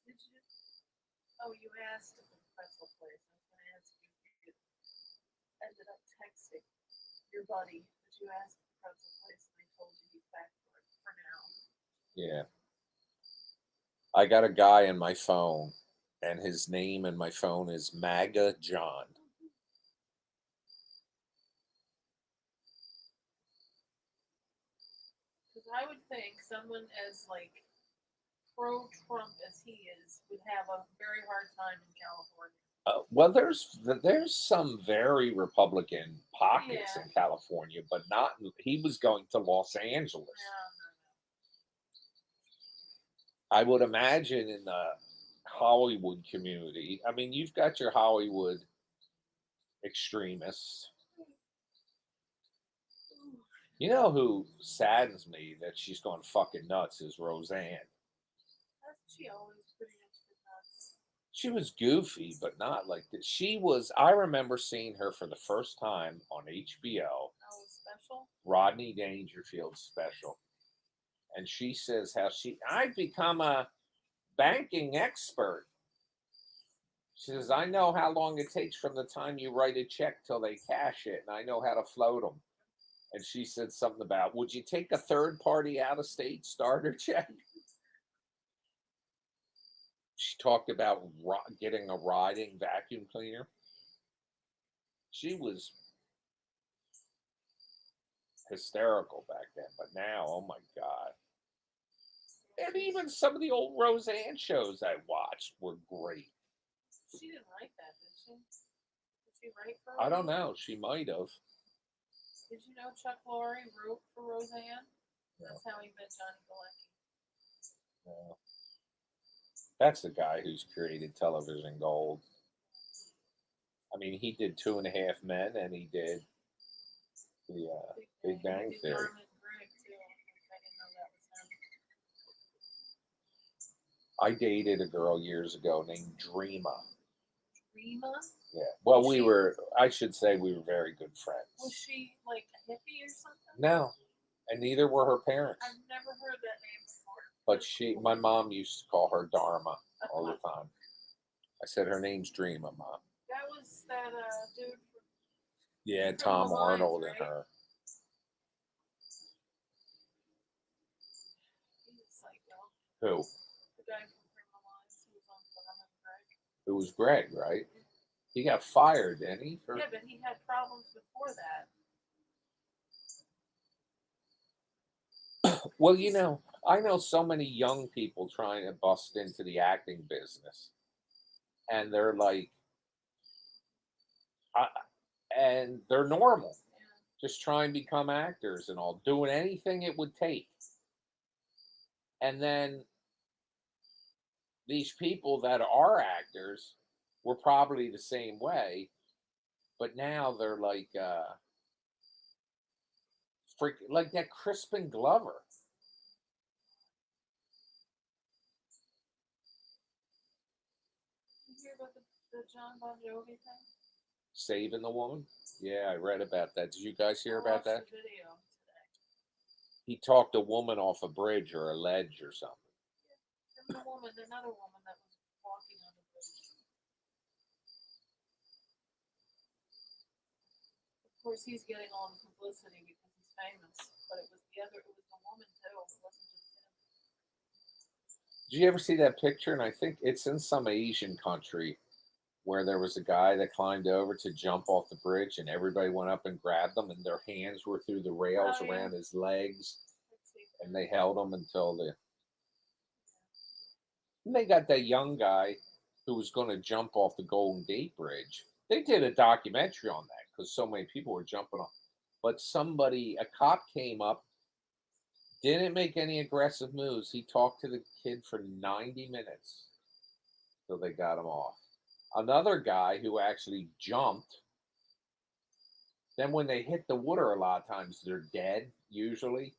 Did you? Oh, you asked at the pretzel place. I was going to ask you if you ended up texting your buddy that you asked at the pretzel place, and they told you he's back for now. Yeah, I got a guy in my phone, and his name in my phone is MAGA John. Because I would think someone as like pro-Trump as he is would have a very hard time in California. Well, there's some very Republican pockets Yeah. in California, but not. He was going to Los Angeles. No. I would imagine in the Hollywood community, I mean, you've got your Hollywood extremists. You know who saddens me that she's gone fucking nuts is Roseanne. Hasn't she always pretty much been nuts? She was goofy, but not like that. She was. I remember seeing her for the first time on HBO, Oh, special? Rodney Dangerfield's special, and she says how I've become a banking expert. She says I know how long it takes from the time you write a check till they cash it, and I know how to float them. And she said something about, would you take a third party out of state starter check? She talked about getting a riding vacuum cleaner. She was hysterical back then, but now, oh my God. And even some of the old Roseanne shows I watched were great. She didn't write that, did she? Did she write for I don't Roseanne? know. She might have. Did you know Chuck Lorre wrote for Roseanne? No, That's how he met Johnny Galecki. no. That's the guy who's created television gold. I mean, he did Two and a Half Men, and he did the Big Bang He did Theory. Dharma and Greg, too. I didn't know that was him. I dated a girl years ago named Dreama. Rima? Yeah. Well, Was we she- were. I should say we were very good Was friends. she like a hippie or something? No, and neither were her parents. I've never heard that name before. But That's she, cool. my mom used to call her Dharma all the time. I said her name's Dreama, Mom. That was that dude from Yeah, Criminal Tom Minds, Arnold and right? her. He's a psycho. Who? The guy from Criminal Minds who was on Dharma and Greg. It was Greg, right? He got fired, didn't he? Yeah, but he had problems before that. Well, I know so many young people trying to bust into the acting business, and they're like, I, and they're normal, Yeah. just try and become actors and all, doing anything it would take. And then these people that are actors were probably the same way, but now they're like like that Crispin Glover. Did you hear about the John Bon Jovi thing? Saving the woman. Yeah, I read about that. Did you guys hear I about watched that? the video today. He talked a woman off a bridge or a ledge or something. Him and another woman that was walking on the bridge. Of course, he's getting all the publicity because he's famous, but it was the woman too. It wasn't just him. Did you ever see that picture? And I think it's in some Asian country where there was a guy that climbed over to jump off the bridge and everybody went up and grabbed him and their hands were through the rails Oh, yeah. around his legs Let's see. and they held him until and they got that young guy who was going to jump off the Golden Gate Bridge. They did a documentary on that because so many people were jumping off. But a cop came up, didn't make any aggressive moves. He talked to the kid for 90 minutes till they got him off. Another guy who actually jumped, then when they hit the water, a lot of times they're dead, usually.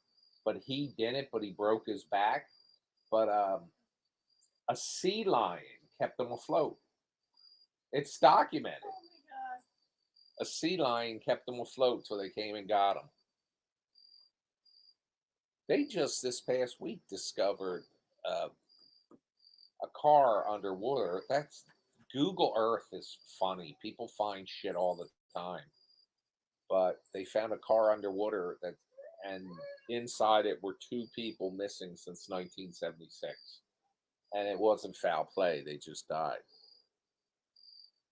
But he didn't, but he broke his back. But a sea lion kept him afloat. It's documented. Oh my god. A sea lion kept them afloat till they came and got them. They just this past week discovered uh, a car underwater. That's Google Earth is funny. People find shit all the time. But they found a car underwater and inside it were two people missing since 1976. And it wasn't foul play. They just died.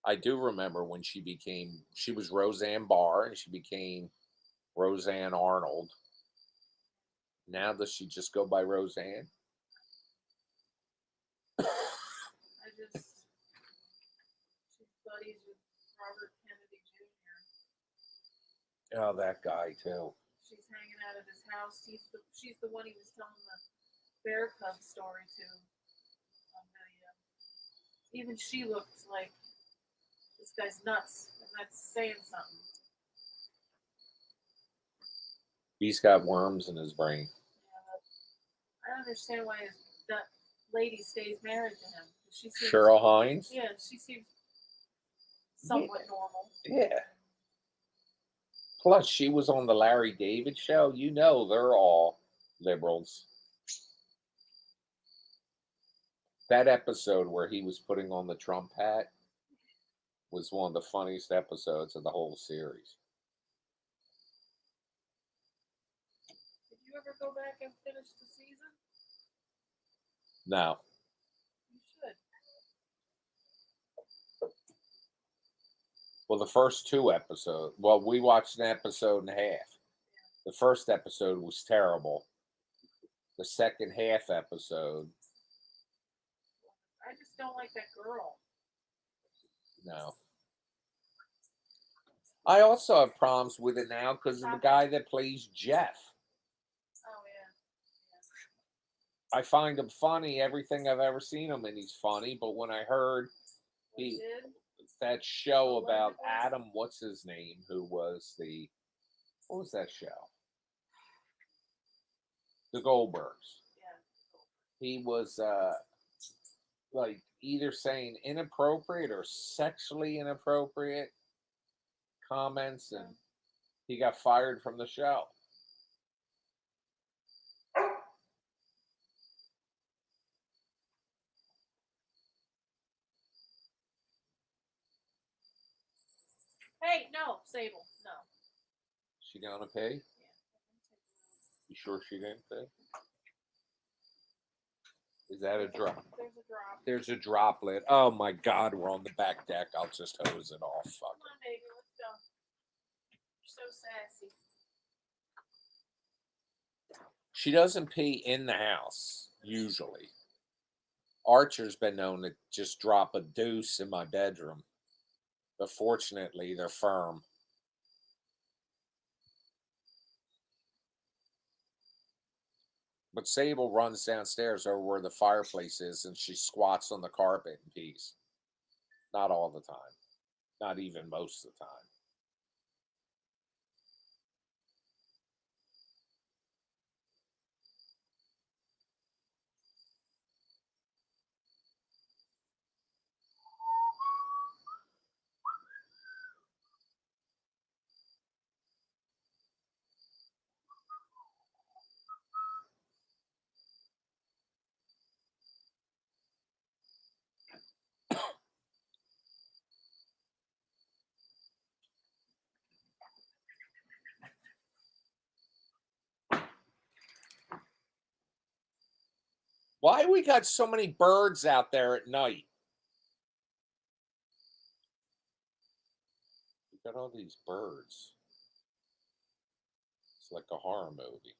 I do remember when she was Roseanne Barr and she became Roseanne Arnold. Now does she just go by Roseanne? She's buddies with Robert Kennedy Jr. Oh, that guy too. She's hanging out at his house. She's the one he was telling bear cub story too on video. Even she looks like this guy's nuts, and that's saying something. He's got worms in his brain. Yeah, but I don't understand why that lady stays married to him. She seems, Cheryl Hines? yeah, she seems somewhat normal. Yeah. Plus, she was on the Larry David show. You know, they're all liberals. That episode where he was putting on the Trump hat was one of the funniest episodes of the whole series. Did you ever go back and finish the season? No. You should. Well, the first two episodes, well, we watched an episode and a half. The first episode was terrible. The second half episode, I just don't like that girl. no. I also have problems with it now because of the guy that plays Jeff. Oh yeah. I find him funny. Everything I've ever seen him in, he's funny. But when I heard He did. that show about Adam, what's his name, who was what was that show? The Goldbergs. Yeah. He was like either saying inappropriate or sexually inappropriate comments, and he got fired from the show. Hey, no, Sable, no. She gonna pay? Yeah. You sure she didn't pay? Is that a drop? There's a drop. There's a droplet. Oh my God, we're on the back deck. I'll just hose it off. Fuck Come on, baby, let's go. You're so sassy. She doesn't pee in the house, usually. Archer's been known to just drop a deuce in my bedroom. But fortunately, they're firm. But Sable runs downstairs over where the fireplace is and she squats on the carpet and pees. Not all the time. Not even most of the time. Why we got so many birds out there at night? We got all these birds. It's like a horror movie.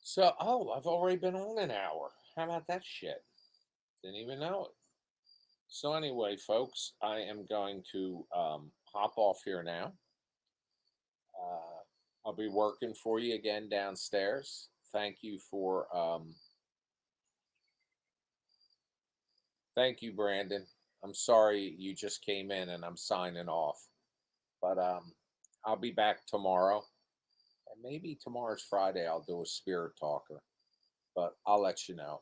So, I've already been on an hour. How about that shit? Didn't even know it. So, anyway, folks, I am going to hop off here now. I'll be working for you again downstairs. Thank you for Thank you, Brandon. I'm sorry you just came in and I'm signing off. But I'll be back tomorrow. And maybe tomorrow's Friday I'll do a spirit talker. But I'll let you know.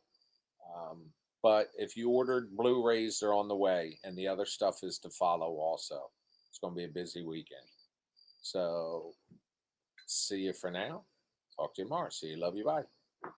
Um, but if you ordered Blu-rays, they're on the way, and the other stuff is to follow also. It's going to be a busy weekend. So see you for now. Talk to you tomorrow. See you. Love you. Bye.